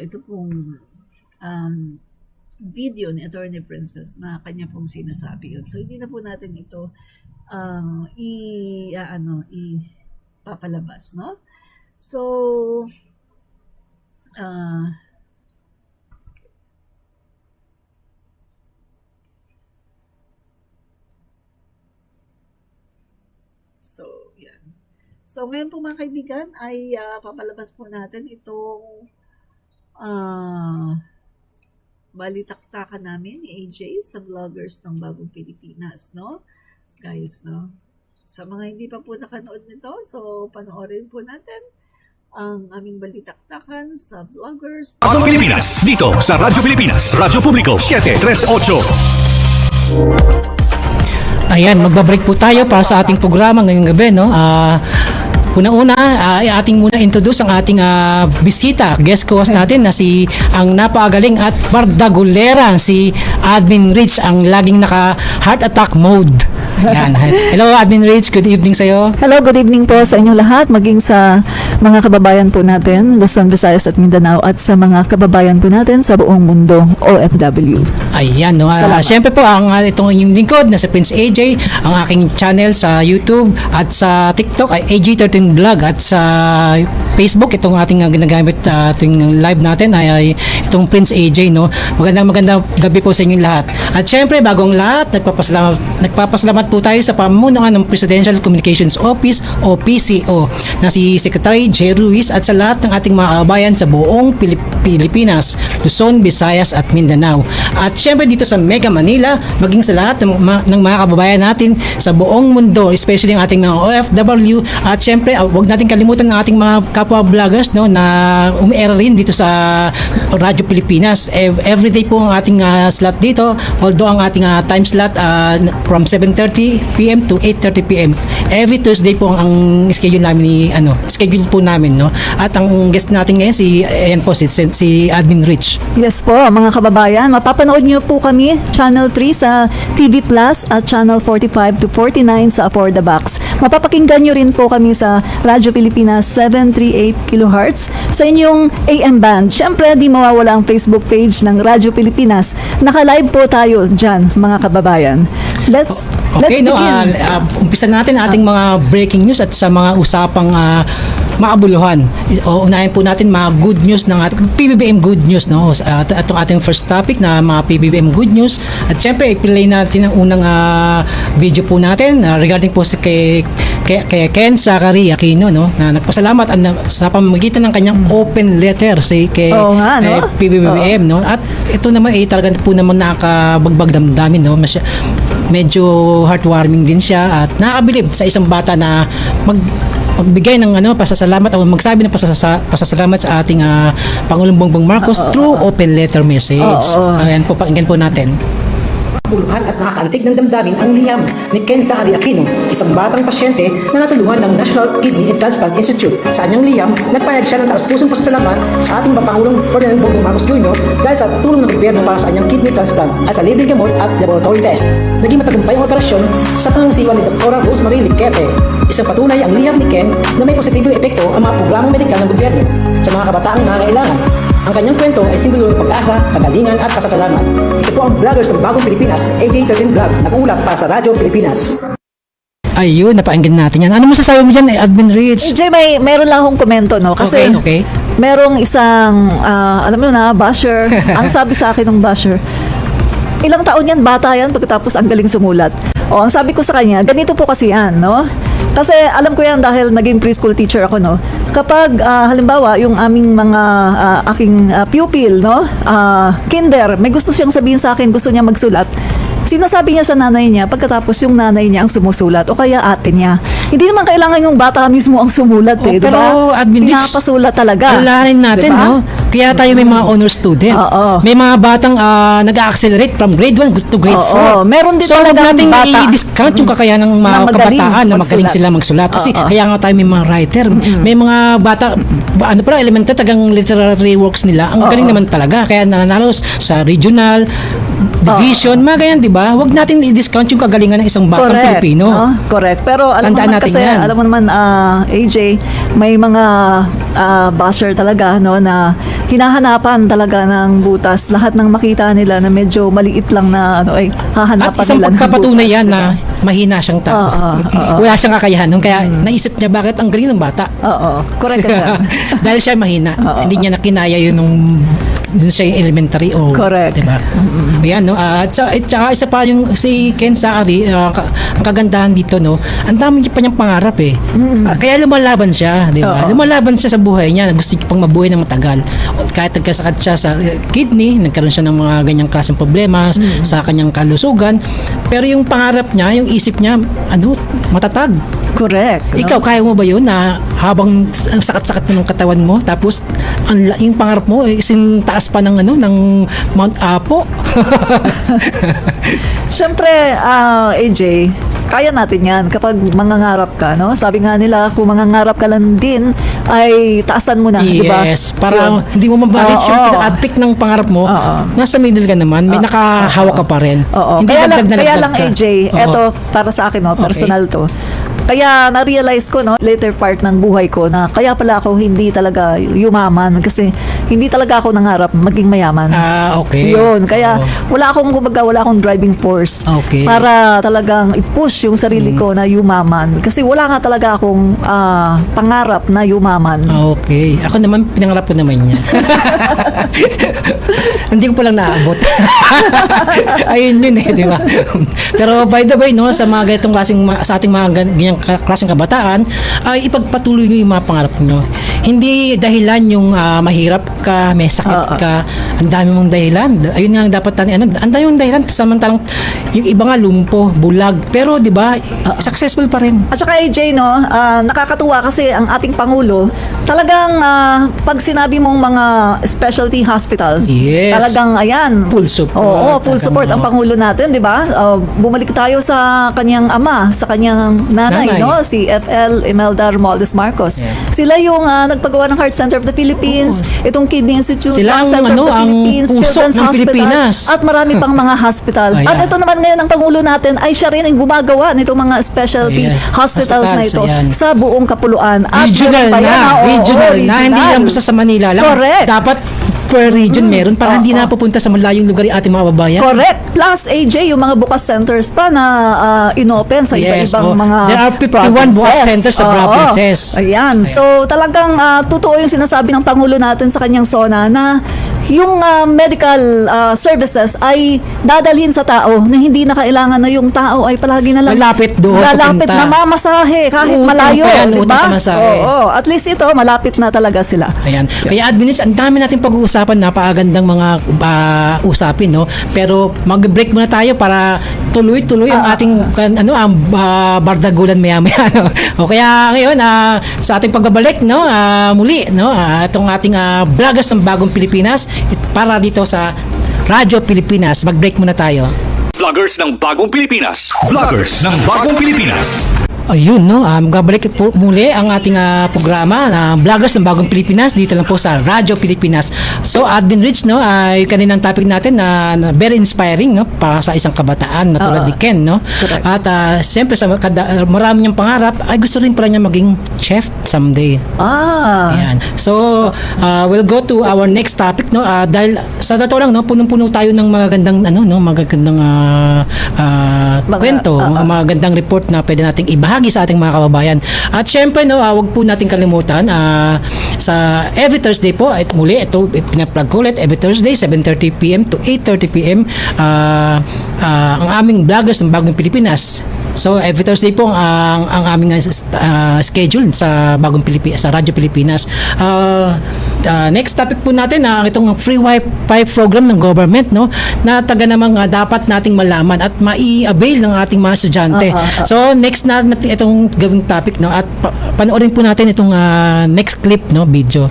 Ito pong um, video ni Attorney Princess na kanya pong sinasabi yun. So hindi na po natin ito ipapalabas, no? So uh, yan. So ngayon po mga kaibigan ay papalabas po natin itong balitaktakan namin ni AJ sa vloggers ng Bagong Pilipinas, no? Guys, no? Sa mga hindi pa po nakanood nito, so panoorin po natin ang aming balitaktakan sa vloggers. Bagong Pilipinas, dito sa Radyo Pilipinas, Radyo Publiko 738. Ayan, magbabreak po tayo para sa ating programa ngayong gabi, no? Una-una, ating muna introduce ang ating bisita, guest co-host natin na si ang napakagaling at bardagulera, si Admin Rich, ang laging naka heart attack mode. Yan. Hello Admin Rich, good evening sa'yo. Hello, good evening po sa inyong lahat, maging sa mga kababayan po natin, Luzon, Visayas at Mindanao, at sa mga kababayan po natin sa buong mundo, OFW. Ayan, no? Siyempre po, itong inyong lingkod na si Prince AJ, ang aking channel sa YouTube at sa TikTok ay AJ13 Vlog, at sa Facebook, itong ating ginagamit tuwing live natin ay itong Prince AJ, no? Magandang gabi po sa inyong lahat. At siyempre, bagong lahat, nagpapasalamat po tayo sa pamunuan ng Presidential Communications Office o PCO na si Secretary J. Ruiz, at sa lahat ng ating mga kababayan sa buong Pilipinas, Luzon, Visayas at Mindanao. At syempre dito sa Mega Manila, maging sa lahat ng mga kababayan natin sa buong mundo, especially ang ating mga OFW. At syempre, huwag natin kalimutan ng ating mga kapwa vloggers, no, na umiera rin dito sa Radyo Pilipinas. Everyday po ang ating slot dito, although ang ating time slot from 7:30 PM to 8:30 PM. Every Thursday po ang schedule namin schedule po namin, no. At ang guest natin ngayon si Admin Rich. Yes po, mga kababayan, mapapanood niyo po kami Channel 3 sa TV Plus at Channel 45 to 49 sa For the Box. Mapapakinggan niyo rin po kami sa Radyo Pilipinas 738 kHz sa inyong AM band. Syempre, di mawawala ang Facebook page ng Radyo Pilipinas. Naka-live po tayo dyan, mga kababayan. Let's begin. Umpisa natin ating mga breaking news at sa mga usapang makabuluhan. Unahin po natin mga good news ng ating PBBM good news, no? Itong ating first topic na mga PBBM good news. At syempre, i-play natin ang unang video po natin regarding po kay Ken Zachary Aquino, no? Na nagpasalamat sa pamamagitan ng kanyang open letter kay PBBM, no? At ito naman ay talagang po naman nakabagbag damdamin, no? Medyo heartwarming din siya at nakakabilib sa isang bata na magbigay ng pasasalamat o magsabi ng pasasalamat sa ating Pangulong Bongbong Marcos through open letter message. Ayan po, pakinggan po natin. Buluhan at nakakaantig ng damdamin ang liham ni Ken Zachary Aquino, isang batang pasyente na natulungan ng National Kidney and Transplant Institute. Sa anyang liham, nagpahayag siya ng taus-pusong pasasalamat sa ating Pangulong Ferdinand Bongbong Marcos Jr. dahil sa tulong ng gobyerno para sa anyang kidney transplant at sa libreng gamot at laboratory test. Naging matagumpay ang operasyon sa pangangasiwa ni Dr. Rosemary Liquete. Isang patunay ang liham ni Ken na may positibong epekto ang mga programang medikal ng gobyerno sa mga kabataang nangangailangan. Ang kanyang kwento ay simbolo ng pag-asa, kagalingan at pasasalamat. Ito po ang vloggers ng Bagong Pilipinas, AJ13 Vlog, nag-uulap para sa Radyo Pilipinas. Ayun, napakinggan natin yan. Ano masasabi mo dyan, Admin Rich? AJ, meron lang akong komento, no? Kasi okay. Merong isang, alam mo na, basher. Ang sabi sa akin ng basher, ilang taon yan, bata yan, pagkatapos ang galing sumulat. Ang sabi ko sa kanya, ganito po kasi yan, no? Kasi alam ko yan dahil naging preschool teacher ako, no? Kapag halimbawa yung aming mga aking pupil, no, kinder, may gusto siyang sabihin sa akin, gusto niya magsulat, sinasabi niya sa nanay niya pagkatapos yung nanay niya ang sumusulat o kaya ate niya. Hindi naman kailangan yung bata mismo ang sumulat, pero diba? Admin Rich, pinapasulat talaga. Alarin natin, diba? No? Kaya tayo may mga honor student. May mga batang nag-accelerate from grade 1 to grade 4. Meron din so, talagang natin bata i-discount yung kakayanan ng mga kabataan na magaling sila magsulat. Kasi kaya nga tayo may mga writer. May mga bata, elementary, tagang literary works nila. Ang galing naman talaga. Kaya nananalo sa regional, division, mga ganyan, di ba? Huwag natin i-discount yung kagalingan ng isang batang Pilipino. Correct. Pero alam mo naman kasi, alam mo naman, AJ, may mga basher talaga, no, na hinahanapan talaga ng butas. Lahat ng makita nila na medyo maliit lang na ano ay hahanapan At isang nila ng pagpapatunay butas, yan diba? na mahina siyang tao. Oo. Wala siyang kakayahan nun. Kaya naisip niya bakit ang galing ng bata. Oo, correct ka dyan. Dahil siya mahina. Oo. Hindi niya nakinaya yun nung siya yung elementary o Correct. diba? Ayan, no. At saka isa pa yung si Ken Saari, ang kagandahan dito, no. Ang dami niya pa niyang pangarap eh. Kaya lumalaban siya, di ba? Oo. Lumalaban siya sa buhay niya. Gusto niya pang mabuhay ng matagal. Kahit nagkasakit siya sa kidney, nagkaroon siya ng mga ganyang klaseng problema sa kanyang kalusugan. Pero yung pangarap niya, yung isip niya, matatag. Correct. no? Ikaw, kaya mo ba yun na habang ang sakat-sakat na ng katawan mo, tapos yung pangarap mo, taas pa ng ng Mount Apo? Siyempre, AJ, kaya natin yan kapag mangangarap ka, no? Sabi nga nila, kung mangangarap ka lang din, ay taasan mo na, di ba? Yes, para Yun. hindi mo mabarit yung Oo. pinaka-peak ng pangarap mo, Oo. nasa middle ka naman, may nakahawak ka pa rin. Oo. Hindi Kaya lang, dagdag na kaya dagdag lang ka. AJ, Oo. eto para sa akin, no, personal to. Kaya na-realize ko, no, later part ng buhay ko na kaya pala ako hindi talaga yumaman kasi hindi talaga ako nangarap maging mayaman. Okay. Yun. Kaya Oo. wala akong driving force Okay. para talagang i-push yung sarili ko na yumaman. Kasi wala nga talaga akong pangarap na yumaman. Okay. Ako naman, pinangarap ko naman yan. Hindi ko palang naabot. Ayun yun di ba? Pero by the way, no, sa mga ganitong sa ating mga ganyang klaseng kabataan, ay ipagpatuloy nyo yung mga pangarap nyo. Hindi dahilan yung mahirap ka, may sakit ka, ang dami mong dahilan. Ayun nga ang dapat ang dami mong dahilan, samantalang yung iba nga lumpo, bulag. Pero di ba, successful pa rin. At saka AJ, no, nakakatuwa kasi ang ating Pangulo, talagang pag sinabi mong mga specialty hospitals, Yes. talagang ayan. Full support. Oo, full support ang Pangulo natin, di ba? Bumalik tayo sa kanyang ama, sa kanyang nanay, no? Si FL Imelda Romualdez Marcos. Yeah. Sila yung nagpagawa ng Heart Center of the Philippines, itong Kidney Institute, Sila ang, Center of the ang Philippines, puso Children's ng Hospital, Pilipinas. at marami pang mga hospital. Ayan. At ito naman ngayon ang Pangulo natin ay siya rin ang gumagawa nitong mga specialty Yes. hospitals na ito Ayan. sa buong kapuluan. At Regional meron pa yan, na, oo, regional na, hindi regional. lang basta sa Manila lang. Correct. Dapat per region meron para hindi na pupunta sa malayong lugar yung ating mga babayan. Correct. Plus, AJ, yung mga bukas centers pa na inopen sa Yes, iba-ibang oh. mga There are 51 provinces. bukas centers sa Oo. provinces. Ayan. So, talagang totoo yung sinasabi ng Pangulo natin sa kanyang SONA na yung medical services ay dadalhin sa tao na hindi na kailangan na yung tao ay palagi na lang Malapit doon, lalapit pupunta. na mamasahe kahit Utang malayo, pa yan, di utang ba? pamasahe. Oo. At least ito, malapit na talaga sila. Ayan. Kaya admins, ang dami natin pag-uusapan, napakagandang mga usapin, no? Pero mag-break muna tayo para tuloy-tuloy ang ating ang bardagulan maya-maya, no? O kaya ngayon sa ating pagbabalik, no? Muli, no? Itong ating vloggers ng Bagong Pilipinas para dito sa Radyo Pilipinas. Mag-break muna tayo. Vloggers ng Bagong Pilipinas. Vloggers ng Bagong Pilipinas. Ayun, no? Magabalik po muli ang ating programa na Vloggers ng Bagong Pilipinas dito lang po sa Radyo Pilipinas. So, Admin Rich, no? Ay kaninang topic natin na very inspiring, no? Para sa isang kabataan na tulad ni Ken, no? Correct. At siyempre sa marami niyang pangarap ay gusto rin pala niya maging chef someday. Ayan. So, we'll go to our next topic, no? Dahil sa totoo lang, no, punong-puno tayo ng magagandang magagandang kwento, magagandang report na pwede nating ibahagi sa ating mga kababayan. At syempre, no, wag po nating kalimutan sa every Thursday po, at muli ito pinaplug ko ulit, every Thursday 7:30 PM to 8:30 PM ang aming Vloggers ng Bagong Pilipinas. So every Thursday po ang aming schedule sa Bagong Pilipinas, sa Radyo Pilipinas. Next topic po natin itong free wifi program ng government, no, na taga namang dapat nating malaman at mai-avail ng ating mga estudyante. So next na itong gawing topic, no, at panoorin po natin itong next clip, no, video.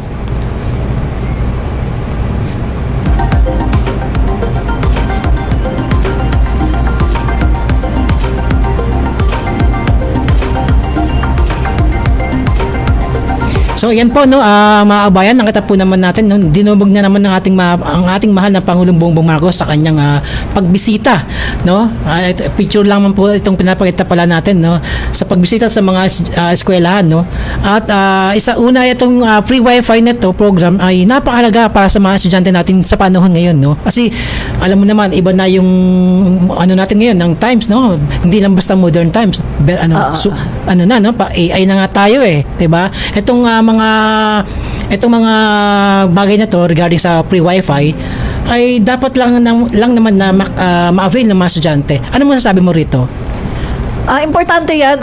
So yan po, no, mga kabayan, nakita po naman natin, no, dinubog na naman ng ang ating mahal na Pangulong Bongbong Marcos sa kanyang pagbisita, no. Picture lang man po itong pinapakita pala natin, no, sa pagbisita sa mga eskwelahan, no. At isa una itong free wifi neto program ay napakahalaga para sa mga estudyante natin sa panahon ngayon, no. Kasi alam mo naman, iba na yung ano natin ngayon ng times, no. Hindi lang basta modern times, ano na, no, pa AI na nga tayo, 'di ba? Itong mga bagay na to regarding sa free wifi ay dapat lang naman na ma-avail ng mga estudyante. Ano masasabi mo rito? Importante yan,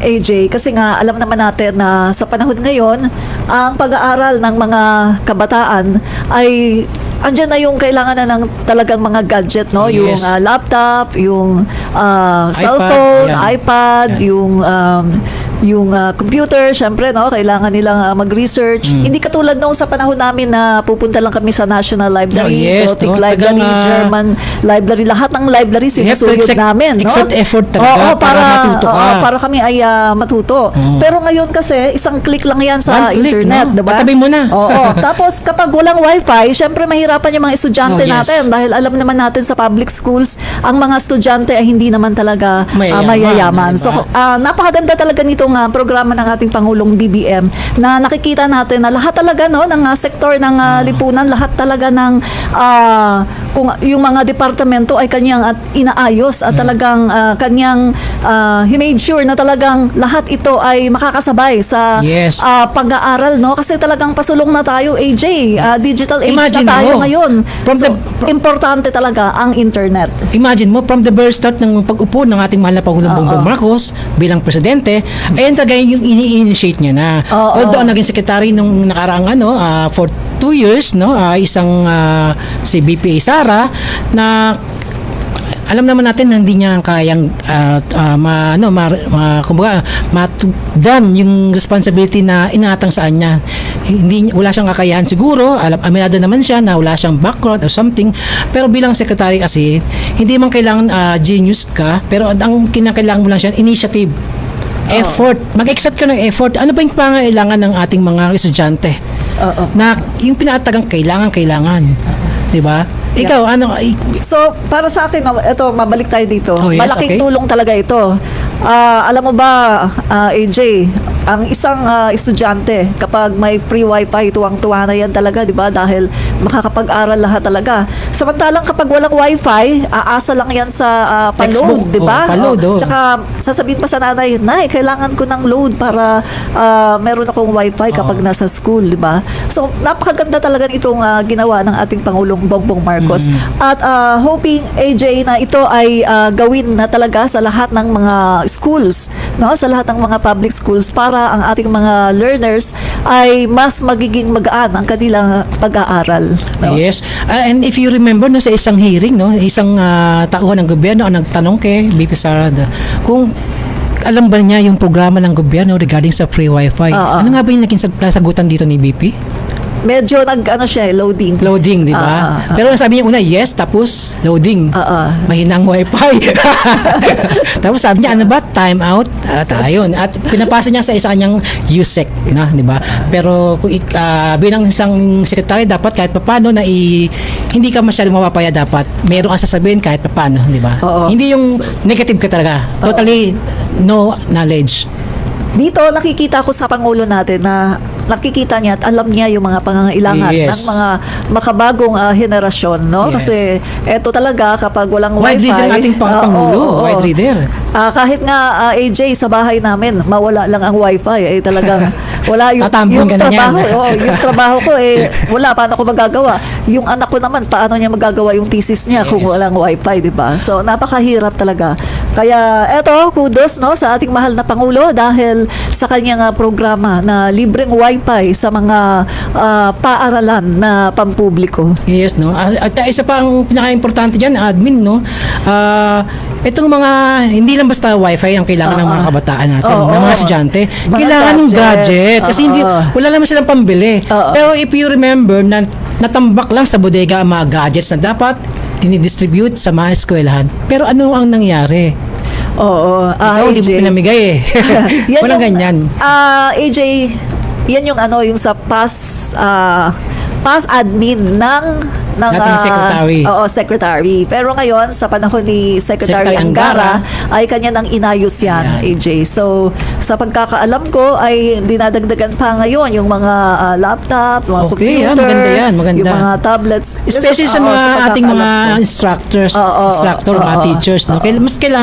AJ, kasi nga alam naman natin na sa panahon ngayon, ang pag-aaral ng mga kabataan ay andyan na yung kailangan na ng talagang mga gadget, no? Yes. Yung laptop, yung cellphone, yeah. iPad, Yeah. yung computer, syempre, no? Kailangan nilang mag-research. Hindi katulad nung sa panahon namin na pupunta lang kami sa National Library, Gothic Library, German Library, lahat ng library sinusuyod namin, no? Exert effort talaga para matuto ka. Para kami ay matuto. Pero ngayon kasi, isang click lang yan sa One click, internet, no? diba? Katabi mo na. Oo. Tapos, kapag walang wifi, syempre mahirapan yung mga estudyante natin dahil alam naman natin sa public schools, ang mga estudyante ay hindi naman talaga mayayaman. Diba? So, napakaganda talaga nitong programa ng ating Pangulong BBM na nakikita natin na lahat talaga, no, ng sektor ng lipunan, lahat talaga ng kung yung mga departamento ay kanyang inaayos at talagang kanyang he-made sure na talagang lahat ito ay makakasabay sa pag-aaral, no? Kasi talagang pasulong na tayo, AJ. Digital age Imagine na tayo mo, ngayon. So, importante talaga ang internet. Imagine mo, from the very start ng pag-upo ng ating mahal na Pangulong Bongbong Marcos bilang presidente, ayan talaga yung ini-initiate niya na. Although naging secretary nung nakaraang for 2 years, no, isang si BP Sara na alam naman natin na hindi niya kayang matugdan yung responsibility na inatang sa kanya. Wala siyang kakayahan siguro. Aminado naman siya na wala siyang background or something. Pero bilang secretary kasi, hindi man kailangan genius ka, pero ang kinakailangan mo lang siya, initiative. Effort. Mag-exert ka ng effort. Ano ba yung pangailangan ng ating mga estudyante? Na yung pinatagang kailangan. Diba? Ikaw, ano? So, para sa akin, ito, mabalik tayo dito. Oh, yes, malaking tulong talaga ito. Alam mo ba, AJ, ang isang estudyante, kapag may free wifi, tuwang-tuwa na yan talaga, di ba? Dahil makakapag-aral lahat talaga. Samantalang kapag walang wifi, aasa lang yan sa pa-load, di ba? Tsaka sasabihin pa sa nanay, Nay, kailangan ko ng load para meron akong wifi kapag nasa school, di ba? So, napakaganda talaga itong ginawa ng ating Pangulong Bongbong Marcos. At hoping, AJ, na ito ay gawin na talaga sa lahat ng mga schools, no? Sa lahat ng mga public schools para ang ating mga learners ay mas magiging magaan ang kanilang pag-aaral. No? Yes. And if you remember, no, sa isang hearing, no, isang tauhan ng gobyerno ang nagtanong kay BP Sara kung alam ba niya yung programa ng gobyerno regarding sa free wifi. Ano nga ba yung naging sagutan dito ni BP? Medyo loading. Loading, di ba? Pero sabi niya una, yes, tapos loading. Mahinang wifi. Tapos sabi niya, ano ba? Time out. Ayun. At pinapasa niya sa isa kanyang USEC, na, di ba? Pero kung bilang isang sekretary, dapat kahit papaano na hindi ka masyadong mapapaya, dapat meron kang sasabihin kahit papaano, di ba? Hindi yung negative ka talaga. Totally no knowledge. Dito nakikita ko sa Pangulo natin na nakikita niya at alam niya yung mga pangangailangan ng mga makabagong henerasyon, no? Kasi eto talaga kapag walang wifi, wide reader ating Pangulo, wide reader. Kahit nga AJ sa bahay namin, mawala lang ang wifi, talagang wala yung trabaho. Yung trabaho ko wala, paano ko magagawa? Yung anak ko naman, paano niya magagawa yung thesis niya kung walang wifi, di ba? So napakahirap talaga. Kaya eto, kudos, no, sa ating mahal na Pangulo dahil sa kanyang programa na libreng wifi sa mga paaralan na pampubliko. Yes, no. At isa pa ang pinaka-importante diyan, admin, no. Itong mga hindi lang basta wifi ang kailangan ng mga kabataan natin, ng mga estudyante. Kailangan ng gadget kasi wala naman silang pambili. Pero if you remember na natambak lang sa bodega ang mga gadgets na dapat dinidistribute sa mga eskwelahan. Pero ano ang nangyari? Oo. Ikaw, di mo pinamigay Walang ganyan. AJ, Yan yung yung sa past admin ng Dating secretary. Oo, secretary. Pero ngayon sa panahon ni Secretary Secretary Angara Angara, ay kanya nang inayos yan, Ayan. AJ. So sa pagkakaalam ko ay dinadagdagan pa ngayon yung mga laptop, mga Okay, computer, maganda yan, maganda. yung mga tablets. Especially sa Oo, mga ating mga pagkakaalam ko. instructors, Oo, mga oo, teachers, no? Mas kailangan